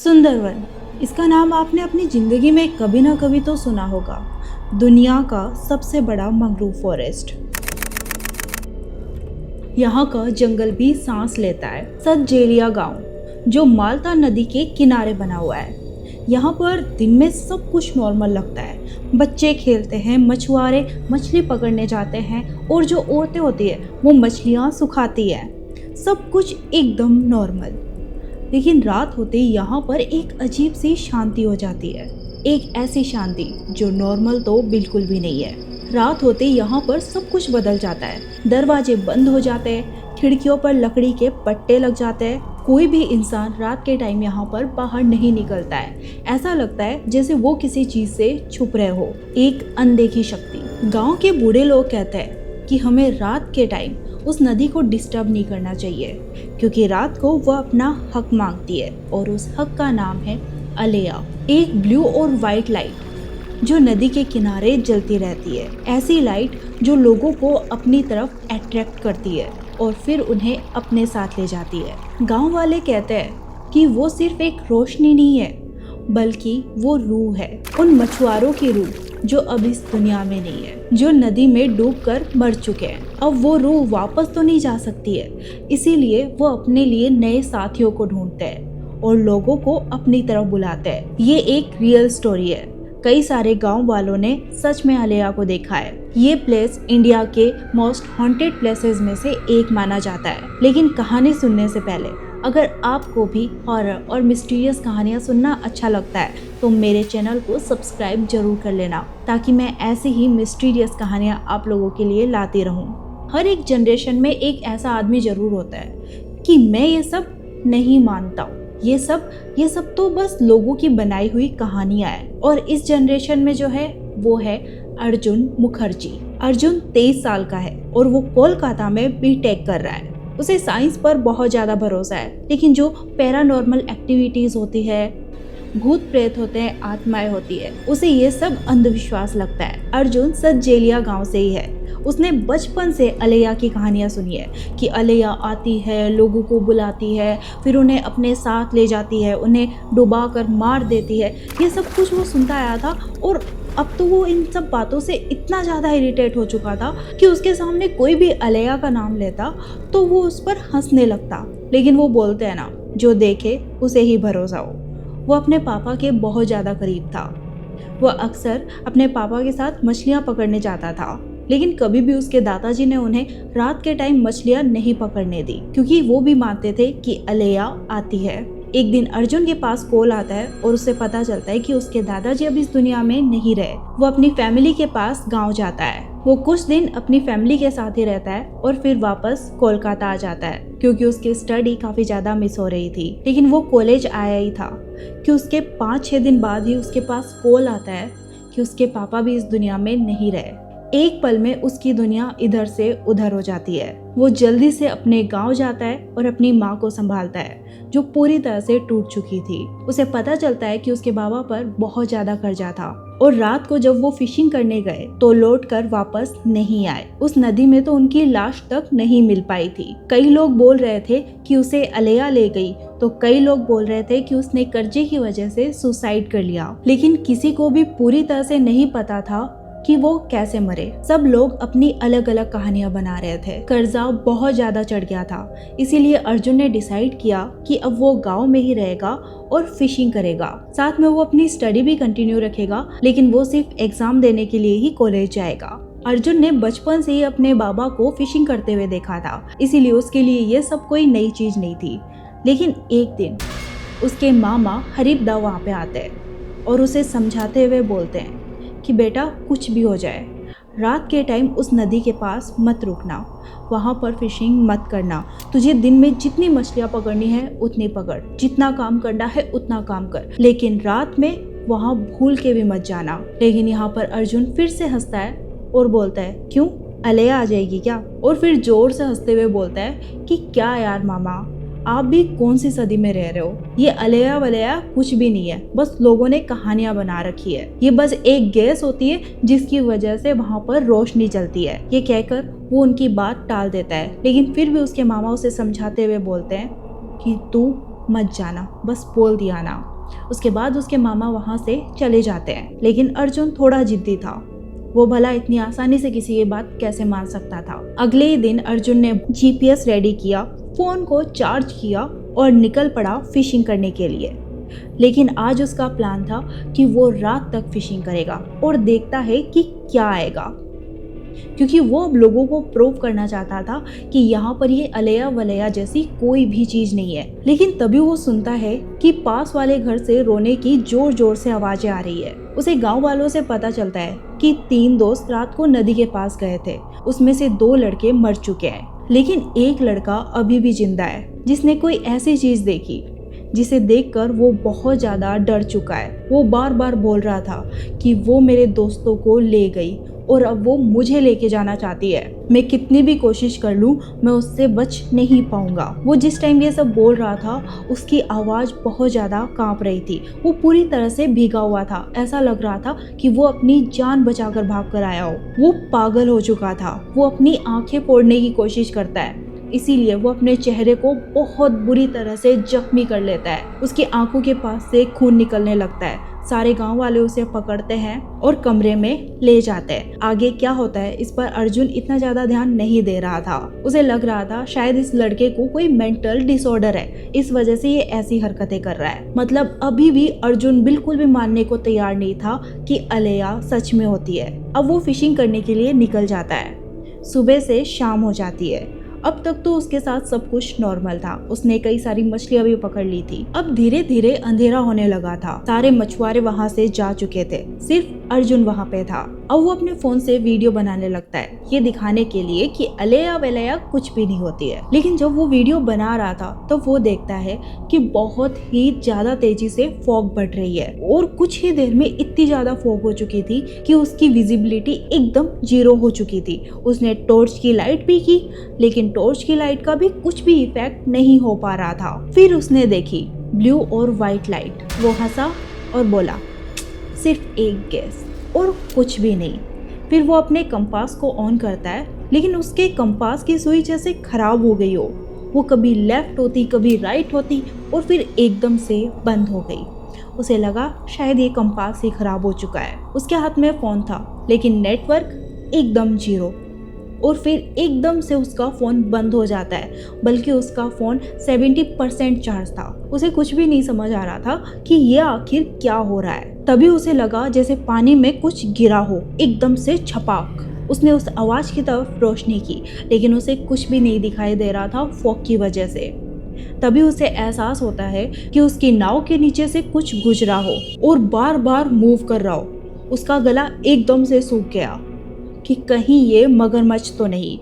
सुंदरवन, इसका नाम आपने अपनी ज़िंदगी में कभी ना कभी तो सुना होगा। दुनिया का सबसे बड़ा मैंग्रोव फॉरेस्ट। यहाँ का जंगल भी सांस लेता है। सतजेलिया गांव, जो माल्टा नदी के किनारे बना हुआ है। यहाँ पर दिन में सब कुछ नॉर्मल लगता है। बच्चे खेलते हैं, मछुआरे मछली पकड़ने जाते हैं और जो औरतें होती है वो मछलियाँ सुखाती है। सब कुछ एकदम नॉर्मल। लेकिन रात होते ही यहाँ पर एक अजीब सी शांति हो जाती है। एक ऐसी शांति जो नॉर्मल तो बिल्कुल भी नहीं है। रात होते ही यहाँ पर सब कुछ बदल जाता है। दरवाजे बंद हो जाते हैं, खिड़कियों पर लकड़ी के पट्टे लग जाते हैं। कोई भी इंसान रात के टाइम यहाँ पर बाहर नहीं निकलता है। ऐसा लगता है जैसे वो किसी चीज से छुप रहे हो। एक अनदेखी शक्ति। गांव के बूढ़े लोग कहते हैं कि हमें रात के टाइम उस नदी को डिस्टर्ब नहीं करना चाहिए, क्योंकि रात को वह अपना हक मांगती है और उस हक का नाम है अलेया। एक ब्लू और वाइट लाइट जो नदी के किनारे जलती रहती है। ऐसी लाइट जो लोगों को अपनी तरफ अट्रैक्ट करती है और फिर उन्हें अपने साथ ले जाती है। गांव वाले कहते हैं कि वो सिर्फ एक रोशनी नहीं है, बल्कि वो रूह है। उन मछुआरों की रूह जो अब इस दुनिया में नहीं है, जो नदी में डूबकर मर चुके हैं। अब वो रूह वापस तो नहीं जा सकती है, इसीलिए वो अपने लिए नए साथियों को ढूंढते हैं और लोगों को अपनी तरफ बुलाते हैं। ये एक रियल स्टोरी है। कई सारे गांव वालों ने सच में अलेया को देखा है। ये प्लेस इंडिया के मोस्ट हॉन्टेड प्लेसेस में से एक माना जाता है। लेकिन कहानी सुनने से पहले, अगर आपको भी हॉरर और मिस्टीरियस कहानियाँ सुनना अच्छा लगता है तो मेरे चैनल को सब्सक्राइब जरूर कर लेना, ताकि मैं ऐसी ही मिस्टीरियस कहानियाँ आप लोगों के लिए लाती रहूँ। हर एक जनरेशन में एक ऐसा आदमी जरूर होता है कि मैं ये सब नहीं मानता हूँ, ये सब तो बस लोगों की बनाई हुई कहानियाँ हैं। और इस जनरेशन में जो है वो है अर्जुन मुखर्जी। अर्जुन 23 साल का है और वो कोलकाता में बीटेक कर रहा है। उसे साइंस पर बहुत ज़्यादा भरोसा है, लेकिन जो पैरानॉर्मल एक्टिविटीज़ होती है, भूत प्रेत होते हैं, आत्माएं होती है, उसे ये सब अंधविश्वास लगता है। अर्जुन सतजेलिया गांव से ही है। उसने बचपन से अलेया की कहानियाँ सुनी है कि अलेया आती है, लोगों को बुलाती है, फिर उन्हें अपने साथ ले जाती है, उन्हें डुबा कर मार देती है। ये सब कुछ वो सुनता आया था और अब तो वो इन सब बातों से इतना ज़्यादा इरिटेट हो चुका था कि उसके सामने कोई भी अलेया का नाम लेता तो वो उस पर हंसने लगता। लेकिन वो बोलते हैं ना, जो देखे उसे ही भरोसा हो। वो अपने पापा के बहुत ज़्यादा करीब था। वह अक्सर अपने पापा के साथ मछलियाँ पकड़ने जाता था, लेकिन कभी भी उसके दादाजी ने उन्हें रात के टाइम मछलियाँ नहीं पकड़ने दी, क्योंकि वो भी मानते थे कि अलेया आती है। एक दिन अर्जुन के पास कॉल आता है और उसे पता चलता है कि उसके दादाजी अब इस दुनिया में नहीं रहे। वो अपनी फैमिली के पास गांव जाता है। वो कुछ दिन अपनी फैमिली के साथ ही रहता है और फिर वापस कोलकाता आ जाता है, क्योंकि उसकी स्टडी काफी ज्यादा मिस हो रही थी। लेकिन वो कॉलेज आया ही था कि उसके 5-6 दिन बाद ही उसके पास कॉल आता है कि उसके पापा भी इस दुनिया में नहीं रहे। एक पल में उसकी दुनिया इधर से उधर हो जाती है। वो जल्दी से अपने गांव जाता है और अपनी माँ को संभालता है, जो पूरी तरह से टूट चुकी थी। उसे पता चलता है कि उसके बाबा पर बहुत ज्यादा कर्जा था और रात को जब वो फिशिंग करने गए तो लौट कर वापस नहीं आए। उस नदी में तो उनकी लाश तक नहीं मिल पाई थी। कई लोग बोल रहे थे कि उसे अलेया ले गई, तो कई लोग बोल रहे थे कि उसने कर्जे की वजह से सुसाइड कर लिया। लेकिन किसी को भी पूरी तरह से नहीं पता था कि वो कैसे मरे। सब लोग अपनी अलग अलग कहानियां बना रहे थे। कर्जा बहुत ज्यादा चढ़ गया था, इसीलिए अर्जुन ने डिसाइड किया कि अब वो गांव में ही रहेगा और फिशिंग करेगा। साथ में वो अपनी स्टडी भी कंटिन्यू रखेगा, लेकिन वो सिर्फ एग्जाम देने के लिए ही कॉलेज जाएगा। अर्जुन ने बचपन से ही अपने बाबा को फिशिंग करते हुए देखा था, इसीलिए उसके लिए ये सब कोई नई चीज नहीं थी। लेकिन एक दिन उसके मामा हरिबदा वहाँ पे आते हैं और उसे समझाते हुए बोलते हैं कि बेटा, कुछ भी हो जाए, रात के टाइम उस नदी के पास मत रुकना, वहाँ पर फिशिंग मत करना। तुझे दिन में जितनी मछलियाँ पकड़नी है उतनी पकड़, जितना काम करना है उतना काम कर, लेकिन रात में वहाँ भूल के भी मत जाना। लेकिन यहाँ पर अर्जुन फिर से हंसता है और बोलता है, क्यों, अलेया आ जाएगी क्या? और फिर जोर से हंसते हुए बोलता है कि क्या यार मामा, आप भी कौन सी सदी में रह रहे हो? ये अलेया वलेया कुछ भी नहीं है, बस लोगों ने कहानियां बना रखी है। ये बस एक गैस होती है जिसकी वजह से वहाँ पर रोशनी जलती है। ये कहकर वो उनकी बात टाल देता है, लेकिन फिर भी उसके मामा उसे समझाते हुए बोलते हैं कि तू मत जाना, बस बोल दिया ना। उसके बाद उसके मामा वहाँ से चले जाते हैं, लेकिन अर्जुन थोड़ा जिद्दी था। वो भला इतनी आसानी से किसी की बात कैसे मान सकता था। अगले ही दिन अर्जुन ने GPS रेडी किया, फोन को चार्ज किया और निकल पड़ा फिशिंग करने के लिए। लेकिन आज उसका प्लान था कि वो रात तक फिशिंग करेगा और देखता है कि क्या आएगा, क्योंकि वो अब लोगों को प्रूव करना चाहता था कि यहाँ पर ये अलैया वलैया जैसी कोई भी चीज नहीं है। लेकिन तभी वो सुनता है कि पास वाले घर से रोने की जोर जोर से आवाजें आ रही है। उसे गांव वालों से पता चलता है कि 3 दोस्त रात को नदी के पास गए थे, उसमें से 2 लड़के मर चुके हैं, लेकिन एक लड़का अभी भी जिंदा है, जिसने कोई ऐसी चीज देखी जिसे देखकर वो बहुत ज्यादा डर चुका है। वो बार बार बोल रहा था कि वो मेरे दोस्तों को ले गई और अब वो मुझे लेके जाना चाहती है। मैं कितनी भी कोशिश कर लूं, मैं उससे बच नहीं पाऊंगा। वो जिस टाइम ये सब बोल रहा था, उसकी आवाज़ बहुत ज़्यादा कांप रही थी। वो पूरी तरह से भीगा हुआ था। ऐसा लग रहा था कि वो अपनी जान बचाकर भाग कर आया हो। वो पागल हो चुका था। वो अपनी आंखें फोड़ने की कोशिश करता है, इसीलिए वो अपने चेहरे को बहुत बुरी तरह से जख्मी कर लेता है। उसकी आंखों के पास से खून निकलने लगता है। सारे गांव वाले उसे पकड़ते हैं और कमरे में ले जाते हैं। आगे क्या होता है इस पर अर्जुन इतना ज्यादा ध्यान नहीं दे रहा था। उसे लग रहा था शायद इस लड़के को कोई मेंटल डिसऑर्डर है, इस वजह से ये ऐसी हरकतें कर रहा है। मतलब अभी भी अर्जुन बिल्कुल भी मानने को तैयार नहीं था कि अलैया सच में होती है। अब वो फिशिंग करने के लिए निकल जाता है। सुबह से शाम हो जाती है। अब तक तो उसके साथ सब कुछ नॉर्मल था। उसने कई सारी मछलियां भी पकड़ ली थी। अब धीरे धीरे अंधेरा होने लगा था। सारे मछुआरे वहां से जा चुके थे, सिर्फ अर्जुन वहां पे था। अब वो अपने फोन से वीडियो बनाने लगता है, ये दिखाने के लिए कि अलैया वलैया कुछ भी नहीं होती है। लेकिन जब वो वीडियो बना रहा था तब तो वो देखता है कि बहुत ही ज्यादा तेजी से फॉग बढ़ रही है और कुछ ही देर में इतनी ज्यादा फॉग हो चुकी थी कि उसकी विजिबिलिटी एकदम 0 हो चुकी थी। उसने टॉर्च की लाइट भी की, लेकिन टॉर्च की लाइट का भी कुछ भी इफेक्ट नहीं हो पा रहा था। फिर उसने देखी ब्लू और व्हाइट लाइट। वो हंसा और बोला, सिर्फ एक गैस और कुछ भी नहीं। फिर वो अपने कंपास को ऑन करता है, लेकिन उसके कंपास की सुई जैसे खराब हो गई हो। वो कभी लेफ्ट होती कभी राइट होती और फिर एकदम से बंद हो गई। उसे लगा शायद ये कंपास ही खराब हो चुका है। उसके हाथ में फोन था, लेकिन नेटवर्क एकदम 0 और फिर एकदम से उसका फ़ोन बंद हो जाता है, बल्कि उसका फ़ोन 70% चार्ज था। उसे कुछ भी नहीं समझ आ रहा था कि ये आखिर क्या हो रहा है। तभी उसे लगा जैसे पानी में कुछ गिरा हो, एकदम से छपाक। उसने उस आवाज़ की तरफ रोशनी की, लेकिन उसे कुछ भी नहीं दिखाई दे रहा था फॉग की वजह से। तभी उसे एहसास होता है कि उसकी नाव के नीचे से कुछ गुजरा हो और बार बार मूव कर रहा हो। उसका गला एकदम से सूख गया कि कहीं ये मगरमच्छ तो नहीं।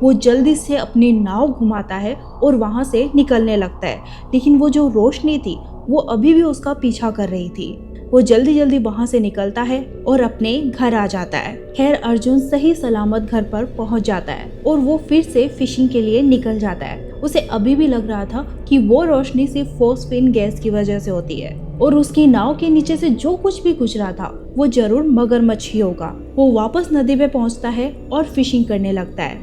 वो जल्दी से अपनी नाव घुमाता है और वहाँ से निकलने लगता है, लेकिन वो जो रोशनी थी वो अभी भी उसका पीछा कर रही थी। वो जल्दी जल्दी वहाँ से निकलता है और अपने घर आ जाता है। खैर अर्जुन सही सलामत घर पर पहुँच जाता है और वो फिर से फिशिंग के लिए निकल जाता है। उसे अभी भी लग रहा था कि वो रोशनी सिर्फ फोस्फिन गैस की वजह से होती है और उसकी नाव के नीचे से जो कुछ भी गुजरा था वो जरूर मगरमच्छ ही होगा। वो वापस नदी पे पहुंचता है और फिशिंग करने लगता है।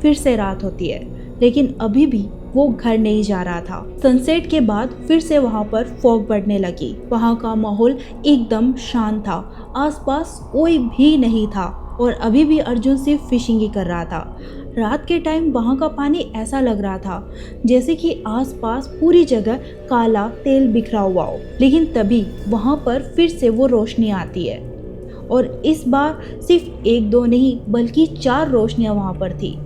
फिर से रात होती है, लेकिन अभी भी वो घर नहीं जा रहा था। सनसेट के बाद फिर से वहाँ पर फॉग बढ़ने लगी। वहाँ का माहौल एकदम शांत था, आसपास कोई भी नहीं था और अभी भी अर्जुन सिर्फ फिशिंग ही कर रहा था। रात के टाइम वहाँ का पानी ऐसा लग रहा था जैसे कि आसपास पूरी जगह काला तेल बिखरा हुआ हो। लेकिन तभी वहाँ पर फिर से वो रोशनी आती है और इस बार सिर्फ 1-2 नहीं बल्कि 4 रोशनियाँ वहाँ पर थी,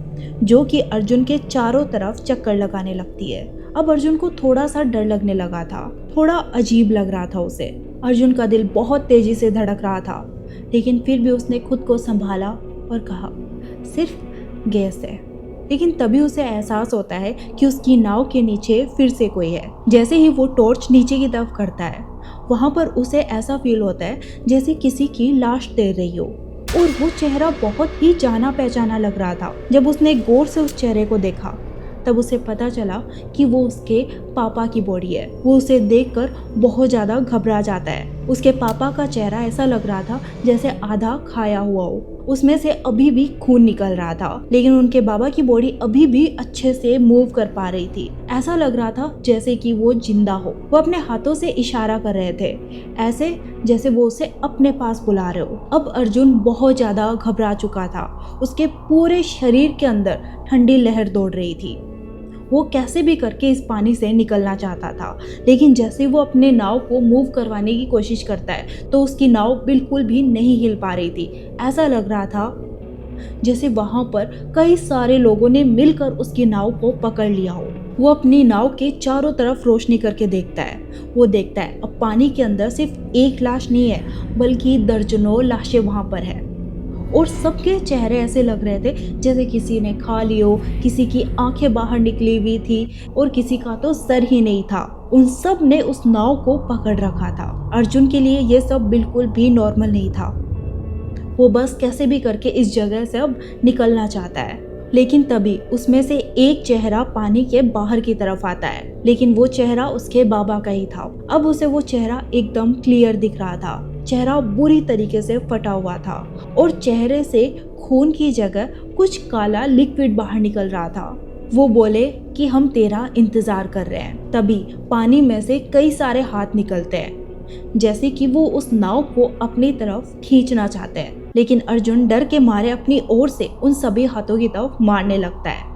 जो कि अर्जुन के चारों तरफ चक्कर लगाने लगती है। अब अर्जुन को थोड़ा सा डर लगने लगा था, थोड़ा अजीब लग रहा था उसे। अर्जुन का दिल बहुत तेजी से धड़क रहा था, लेकिन फिर भी उसने खुद को संभाला और कहा, सिर्फ गैस है। लेकिन तभी उसे एहसास होता है कि उसकी नाव के नीचे फिर से कोई है। जैसे ही वो टॉर्च नीचे की तरफ करता है, वहाँ पर उसे ऐसा फील होता है जैसे किसी की लाश तैर रही हो और वो चेहरा बहुत ही जाना पहचाना लग रहा था। जब उसने गौर से उस चेहरे को देखा तब उसे पता चला कि वो उसके पापा की बॉडी है। वो उसे देखकर बहुत ज़्यादा घबरा जाता है। उसके पापा का चेहरा ऐसा लग रहा था जैसे आधा खाया हुआ हो उसमें से अभी भी खून निकल रहा था, लेकिन उनके बाबा की बॉडी अभी भी अच्छे से मूव कर पा रही थी। ऐसा लग रहा था जैसे कि वो जिंदा हो। वो अपने हाथों से इशारा कर रहे थे, ऐसे जैसे वो उसे अपने पास बुला रहे हो। अब अर्जुन बहुत ज्यादा घबरा चुका था। उसके पूरे शरीर के अंदर ठंडी लहर दौड़ रही थी। वो कैसे भी करके इस पानी से निकलना चाहता था, लेकिन जैसे वो अपने नाव को मूव करवाने की कोशिश करता है तो उसकी नाव बिल्कुल भी नहीं हिल पा रही थी। ऐसा लग रहा था जैसे वहां पर कई सारे लोगों ने मिलकर उसकी नाव को पकड़ लिया हो। वो अपनी नाव के चारों तरफ रोशनी करके देखता है। वो देखता है अब पानी के अंदर सिर्फ एक लाश नहीं है, बल्कि दर्जनों लाशें वहां पर है, और सबके चेहरे ऐसे लग रहे थे जैसे किसी ने खा लियो, किसी की आंखें बाहर निकली हुई थी और किसी का तो सर ही नहीं था। उन सब ने उस नाव को पकड़ रखा था। अर्जुन के लिए ये सब बिल्कुल भी नॉर्मल नहीं था। वो बस कैसे भी करके इस जगह से अब निकलना चाहता है, लेकिन तभी उसमें से एक चेहरा पानी के बाहर की तरफ आता है, लेकिन वो चेहरा उसके बाबा का ही था। अब उसे वो चेहरा एकदम क्लियर दिख रहा था। चेहरा बुरी तरीके से फटा हुआ था और चेहरे से खून की जगह कुछ काला लिक्विड बाहर निकल रहा था। वो बोले कि हम तेरा इंतजार कर रहे हैं। तभी पानी में से कई सारे हाथ निकलते हैं, जैसे कि वो उस नाव को अपनी तरफ खींचना चाहते हैं, लेकिन अर्जुन डर के मारे अपनी ओर से उन सभी हाथों की तरफ मारने लगता है।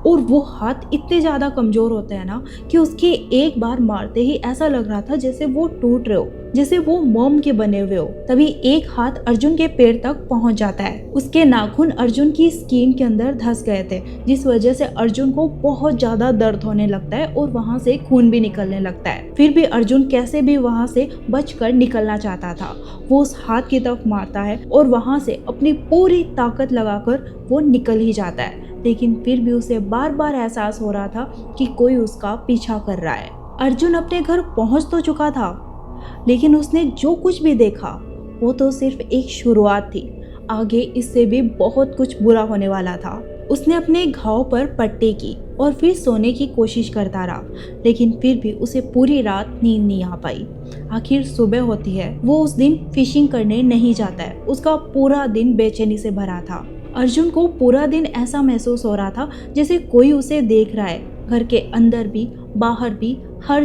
और वो हाथ इतने ज़्यादा कमज़ोर होते हैं ना कि उसके एक बार मारते ही ऐसा लग रहा था जैसे वो टूट रहे हो, जैसे वो मोम के बने हुए हो। तभी एक हाथ अर्जुन के पैर तक पहुंच जाता है। उसके नाखून अर्जुन की स्किन के अंदर धंस गए थे, जिस वजह से अर्जुन को बहुत ज़्यादा दर्द होने लगता है और वहाँ से खून भी निकलने लगता है। फिर भी अर्जुन कैसे भी वहाँ से बचकर निकलना चाहता था। वो उस हाथ की तरफ मारता है और वहाँ से अपनी पूरी ताकत लगाकर वो निकल ही जाता है, लेकिन फिर भी उसे बार बार एहसास हो रहा था कि कोई उसका पीछा कर रहा है। अर्जुन अपने घर पहुंच तो चुका था, लेकिन उसने जो कुछ भी देखा वो तो सिर्फ एक शुरुआत थी। आगे इससे भी बहुत कुछ बुरा होने वाला था। उसने अपने घाव पर पट्टी की और फिर सोने की कोशिश करता रहा, लेकिन फिर भी उसे पूरी रात नींद नहीं आ पाई। आखिर सुबह होती है। वो उस दिन फिशिंग करने नहीं जाता है। उसका पूरा दिन बेचैनी से भरा था। अर्जुन को पूरा दिन ऐसा महसूस हो रहा था जैसे कोई उसे देख रहा है। घर के अंदर भी, बाहर भी, हर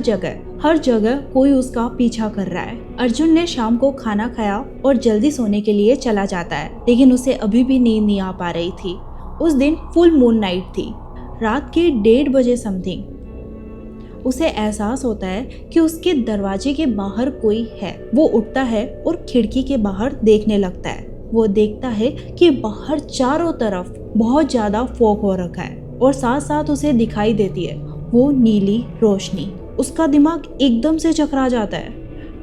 जगह कोई उसका पीछा कर रहा है। अर्जुन ने शाम को खाना खाया और जल्दी सोने के लिए चला जाता है, लेकिन उसे अभी भी नींद नहीं आ पा रही थी। उस दिन फुल मून नाइट थी। रात के 1:30 बजे समथिंग उसे एहसास होता है कि उसके दरवाजे के बाहर कोई है। वो उठता है और खिड़की के बाहर देखने लगता है। वो देखता है कि बाहर चारों तरफ बहुत ज्यादा फॉग हो रखा है और साथ साथ उसे दिखाई देती है वो नीली रोशनी। उसका दिमाग एकदम से चकरा जाता है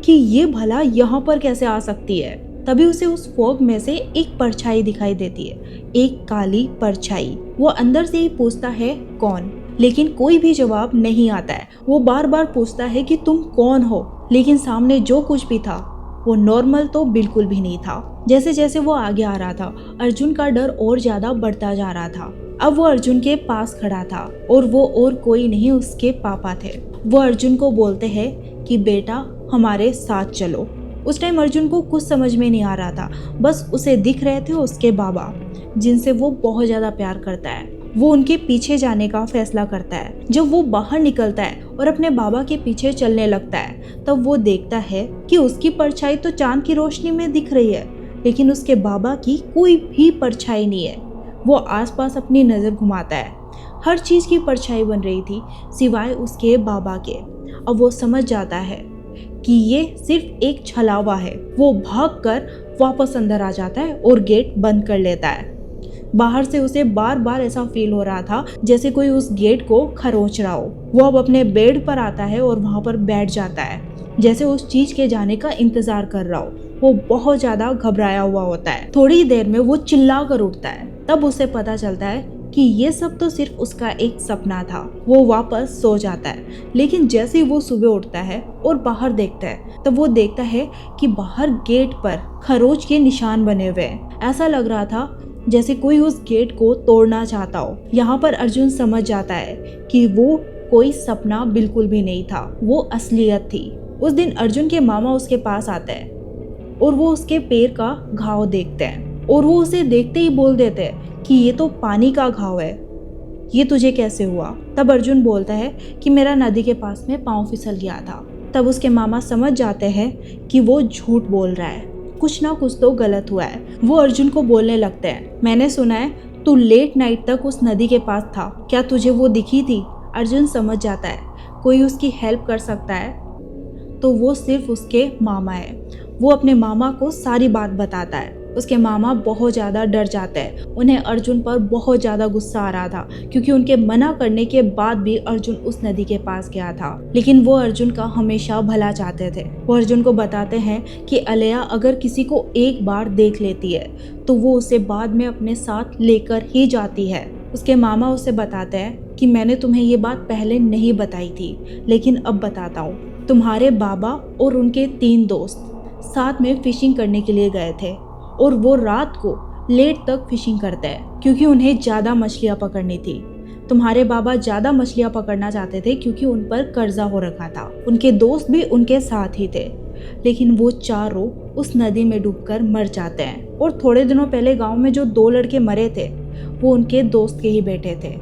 कि ये भला यहाँ पर कैसे आ सकती है। तभी उसे उस फॉग में से एक परछाई दिखाई देती है, एक काली परछाई। वो अंदर से ही पूछता है कौन, लेकिन कोई भी जवाब नहीं आता है। वो बार बार पूछता है कि तुम कौन हो, लेकिन सामने जो कुछ भी था वो नॉर्मल तो बिल्कुल भी नहीं था। जैसे जैसे वो आगे आ रहा था, अर्जुन का डर और ज्यादा बढ़ता जा रहा था। अब वो अर्जुन के पास खड़ा था और वो और कोई नहीं उसके पापा थे। वो अर्जुन को बोलते हैं कि बेटा हमारे साथ चलो। उस टाइम अर्जुन को कुछ समझ में नहीं आ रहा था, बस उसे दिख रहे थे उसके बाबा, जिनसे वो बहुत ज्यादा प्यार करता है। वो उनके पीछे जाने का फैसला करता है। जब वो बाहर निकलता है और अपने बाबा के पीछे चलने लगता है, तब वो देखता है कि उसकी परछाई तो चांद की रोशनी में दिख रही है, लेकिन उसके बाबा की कोई भी परछाई नहीं है। वो आसपास अपनी नज़र घुमाता है। हर चीज़ की परछाई बन रही थी सिवाय उसके बाबा के। अब वो समझ जाता है कि ये सिर्फ एक छलावा है। वो भागकर वापस अंदर आ जाता है और गेट बंद कर लेता है। बाहर से उसे बार बार ऐसा फील हो रहा था जैसे कोई उस गेट को खरोंच रहा हो। वो अब अपने बेड पर आता है और वहाँ पर बैठ जाता है, जैसे उस चीज के जाने का इंतजार कर रहा हो। वो बहुत ज्यादा घबराया हुआ होता है। थोड़ी देर में वो चिल्ला कर उठता है। तब उसे पता चलता है कि ये सब तो सिर्फ उसका एक सपना था। वो वापस सो जाता है, लेकिन जैसे ही वो सुबह उठता है और बाहर देखता है, तब वो देखता है कि बाहर गेट पर खरोच के निशान बने हुए हैं। ऐसा लग रहा था जैसे कोई उस गेट को तोड़ना चाहता हो। यहाँ पर अर्जुन समझ जाता है कि वो कोई सपना बिल्कुल भी नहीं था, वो असलियत थी। उस दिन अर्जुन के मामा उसके पास आते हैं और वो उसके पैर का घाव देखते हैं। और वो उसे देखते ही बोल देते हैं कि ये तो पानी का घाव है, ये तुझे कैसे हुआ। तब अर्जुन बोलता है कि मेरा नदी के पास में पाँव फिसल गया था। तब उसके मामा समझ जाते हैं कि वो झूठ बोल रहा है, कुछ ना कुछ तो गलत हुआ है। वो अर्जुन को बोलने लगते हैं, मैंने सुना है तू लेट नाइट तक उस नदी के पास था, क्या तुझे वो दिखी थी। अर्जुन समझ जाता है कोई उसकी हेल्प कर सकता है तो वो सिर्फ उसके मामा है। वो अपने मामा को सारी बात बताता है। उसके मामा बहुत ज़्यादा डर जाते हैं। उन्हें अर्जुन पर बहुत ज़्यादा गुस्सा आ रहा था क्योंकि उनके मना करने के बाद भी अर्जुन उस नदी के पास गया था, लेकिन वो अर्जुन का हमेशा भला चाहते थे। वो अर्जुन को बताते हैं कि अलेया अगर किसी को एक बार देख लेती है तो वो उसे बाद में अपने साथ लेकर ही जाती है। उसके मामा उसे बताते हैं कि मैंने तुम्हें ये बात पहले नहीं बताई थी, लेकिन अब बताता हूँ। तुम्हारे बाबा और उनके 3 दोस्त साथ में फिशिंग करने के लिए गए थे और वो रात को लेट तक फिशिंग करते हैं क्योंकि उन्हें ज़्यादा मछलियाँ पकड़नी थी। तुम्हारे बाबा ज़्यादा मछलियाँ पकड़ना चाहते थे क्योंकि उन पर कर्जा हो रखा था। उनके दोस्त भी उनके साथ ही थे, लेकिन वो चारों उस नदी में डूबकर मर जाते हैं। और थोड़े दिनों पहले गांव में जो 2 लड़के मरे थे वो उनके दोस्त के ही बेटे थे।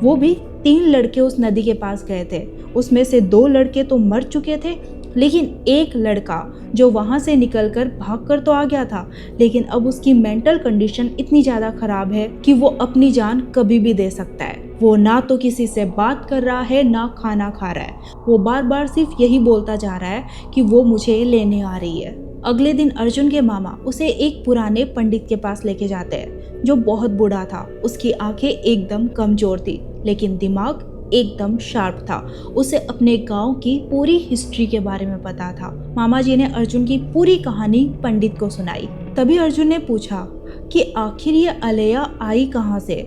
वो भी 3 लड़के उस नदी के पास गए थे, उसमें से 2 लड़के तो मर चुके थे, लेकिन एक लड़का जो वहाँ से निकलकर भागकर तो आ गया था, लेकिन अब उसकी मेंटल कंडीशन इतनी ज़्यादा ख़राब है कि वो अपनी जान कभी भी दे सकता है। वो ना तो किसी से बात कर रहा है ना खाना खा रहा है। वो बार बार सिर्फ यही बोलता जा रहा है कि वो मुझे लेने आ रही है। अगले दिन अर्जुन के मामा उसे एक पुराने पंडित के पास लेके जाते हैं जो बहुत बूढ़ा था। उसकी आंखें एकदम कमजोर थी, लेकिन दिमाग एकदम शार्प था। उसे अपने गांव की पूरी हिस्ट्री के बारे में पता था। मामा जी ने अर्जुन की पूरी कहानी पंडित को सुनाई। तभी अर्जुन ने पूछा कि आखिर ये अलेया आई कहाँ से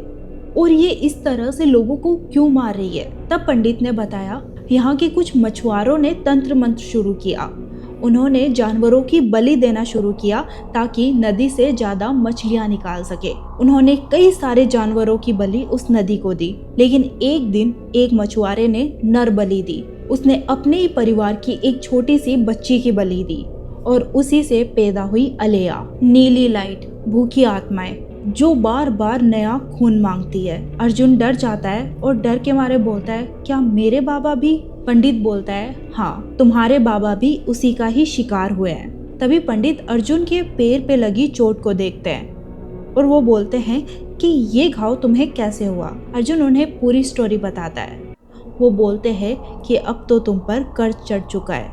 और ये इस तरह से लोगों को क्यों मार रही है। तब पंडित ने बताया यहाँ के कुछ मछुआरों ने तंत्र मंत्र शुरू किया। उन्होंने जानवरों की बलि देना शुरू किया ताकि नदी से ज्यादा मछलियां निकाल सके। उन्होंने कई सारे जानवरों की बलि उस नदी को दी, लेकिन एक दिन एक मछुआरे ने नर बलि दी। उसने अपने ही परिवार की एक छोटी सी बच्ची की बलि दी और उसी से पैदा हुई अलेया, नीली लाइट, भूखी आत्माएं जो बार बार नया खून मांगती है। अर्जुन डर जाता है और डर के मारे बोलता है, क्या मेरे बाबा भी? पंडित बोलता है, हाँ, तुम्हारे बाबा भी उसी का ही शिकार हुए हैं। तभी पंडित अर्जुन के पैर पे लगी चोट को देखते हैं और वो बोलते हैं कि ये घाव तुम्हें कैसे हुआ। अर्जुन उन्हें पूरी स्टोरी बताता है। वो बोलते हैं कि अब तो तुम पर कर्ज चढ़ चुका है,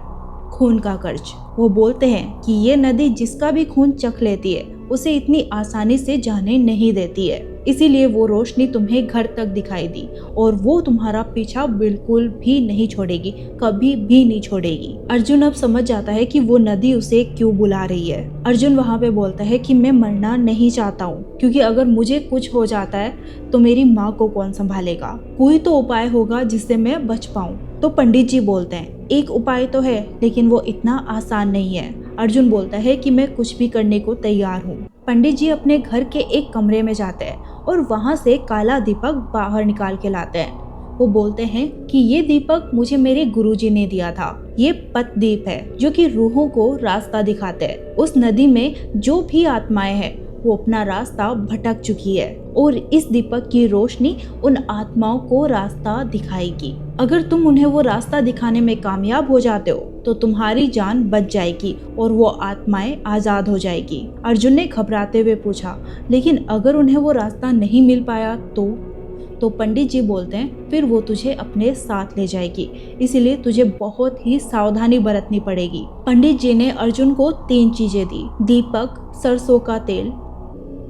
खून का कर्ज। वो बोलते हैं कि ये नदी जिसका भी खून चख लेती है उसे इतनी आसानी से जाने नहीं देती है, इसीलिए वो रोशनी तुम्हें घर तक दिखाई दी और वो तुम्हारा पीछा बिल्कुल भी नहीं छोड़ेगी, कभी भी नहीं छोड़ेगी। अर्जुन अब समझ जाता है कि वो नदी उसे क्यों बुला रही है। अर्जुन वहाँ पे बोलता है कि मैं मरना नहीं चाहता हूँ, क्योंकि अगर मुझे कुछ हो जाता है तो मेरी माँ को कौन संभालेगा। कोई तो उपाय होगा जिससे मैं बच पाऊँ। तो पंडित जी बोलते हैं, एक उपाय तो है, लेकिन वो इतना आसान नहीं है। अर्जुन बोलता है कि मैं कुछ भी करने को तैयार हूँ। पंडित जी अपने घर के एक कमरे में जाते हैं और वहाँ से काला दीपक बाहर निकाल के लाते हैं। वो बोलते हैं कि ये दीपक मुझे मेरे गुरुजी ने दिया था। ये पत दीप है जो कि रूहों को रास्ता दिखाते हैं। उस नदी में जो भी आत्माएं हैं वो अपना रास्ता भटक चुकी है और इस दीपक की रोशनी उन आत्माओं को रास्ता दिखाएगी। अगर तुम उन्हें वो रास्ता दिखाने में कामयाब हो जाते हो तो तुम्हारी जान बच जाएगी और वो आत्माएं आजाद हो जाएगी। अर्जुन ने घबराते हुए पूछा, लेकिन अगर उन्हें वो रास्ता नहीं मिल पाया तो पंडित जी बोलते हैं, फिर वो तुझे अपने साथ ले जाएगी, इसीलिए तुझे बहुत ही सावधानी बरतनी पड़ेगी। पंडित जी ने अर्जुन को 3 चीजें दी, दीपक, सरसों का तेल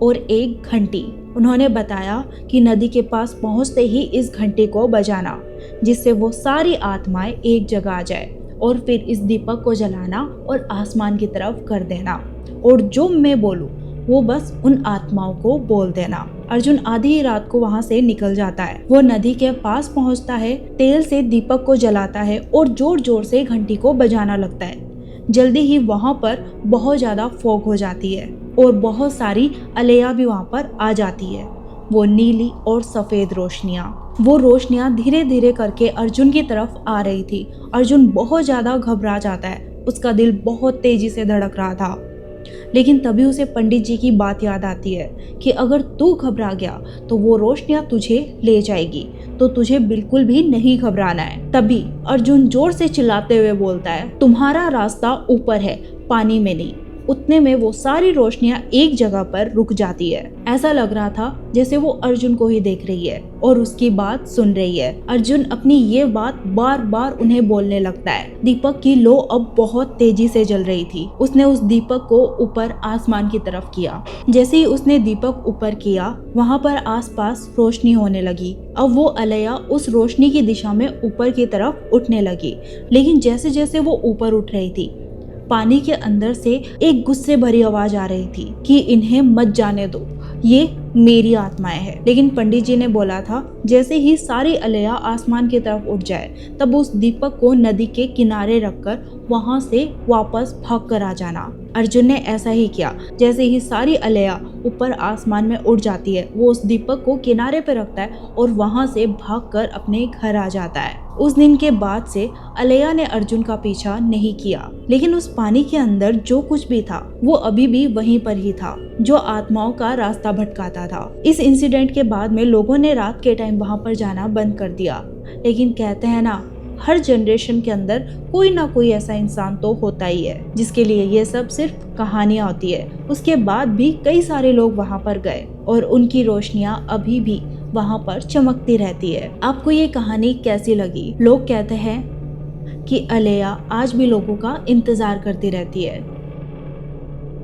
और एक घंटी। उन्होंने बताया कि नदी के पास पहुंचते ही इस घंटी को बजाना, जिससे वो सारी आत्माएं एक जगह आ जाए, और फिर इस दीपक को जलाना और आसमान की तरफ कर देना, और जो मैं बोलूं वो बस उन आत्माओं को बोल देना। अर्जुन आधी ही रात को वहां से निकल जाता है। वो नदी के पास पहुंचता है, तेल से दीपक को जलाता है और जोर जोर से घंटी को बजाना लगता है। जल्दी ही वहां पर बहुत ज्यादा फॉग हो जाती है और बहुत सारी अलेया भी वहां पर आ जाती है। वो नीली और सफेद रोशनियां धीरे धीरे करके अर्जुन की तरफ आ रही थी। अर्जुन बहुत ज्यादा घबरा जाता है, उसका दिल बहुत तेजी से धड़क रहा था। लेकिन तभी उसे पंडित जी की बात याद आती है कि अगर तू घबरा गया तो वो रोशनियां तुझे ले जाएगी, तो तुझे बिल्कुल भी नहीं घबराना है। तभी अर्जुन जोर से चिल्लाते हुए बोलता है, तुम्हारा रास्ता ऊपर है, पानी में नहीं। उतने में वो सारी रोशनियां एक जगह पर रुक जाती है। ऐसा लग रहा था जैसे वो अर्जुन को ही देख रही है और उसकी बात सुन रही है। अर्जुन अपनी ये बात बार बार उन्हें बोलने लगता है। दीपक की लो अब बहुत तेजी से जल रही थी। उसने उस दीपक को ऊपर आसमान की तरफ किया। जैसे ही उसने दीपक ऊपर किया, वहाँ पर आसपास रोशनी होने लगी। अब वो अलैया उस रोशनी की दिशा में ऊपर की तरफ उठने लगी। लेकिन जैसे जैसे वो ऊपर उठ रही थी, पानी के अंदर से एक गुस्से भरी आवाज आ रही थी कि इन्हें मत जाने दो, ये मेरी आत्माएं हैं। लेकिन पंडित जी ने बोला था जैसे ही सारी अलैया आसमान की तरफ उठ जाए, तब उस दीपक को नदी के किनारे रखकर वहां से वापस भाग कर आ जाना। अर्जुन ने ऐसा ही किया। जैसे ही सारी अलैया ऊपर आसमान में उड़ जाती है, वो उस दीपक को किनारे पर रखता है और वहां से भागकर अपने घर आ जाता है। उस दिन के बाद से अलैया ने अर्जुन का पीछा नहीं किया, लेकिन उस पानी के अंदर जो कुछ भी था वो अभी भी वहीं पर ही था, जो आत्माओं का रास्ता भटकाता था। इस इंसिडेंट के बाद में लोगों ने रात के टाइम वहां पर जाना बंद कर दिया। लेकिन कहते हैं ना, हर जनरेशन के अंदर कोई ना कोई ऐसा इंसान तो होता ही है जिसके लिए ये सब सिर्फ कहानियां होती है। उसके बाद भी कई सारे लोग वहां पर गए और उनकी रोशनियां अभी भी वहां पर चमकती रहती है। आपको ये कहानी कैसी लगी? लोग कहते हैं कि अलैया आज भी लोगों का इंतजार करती रहती है।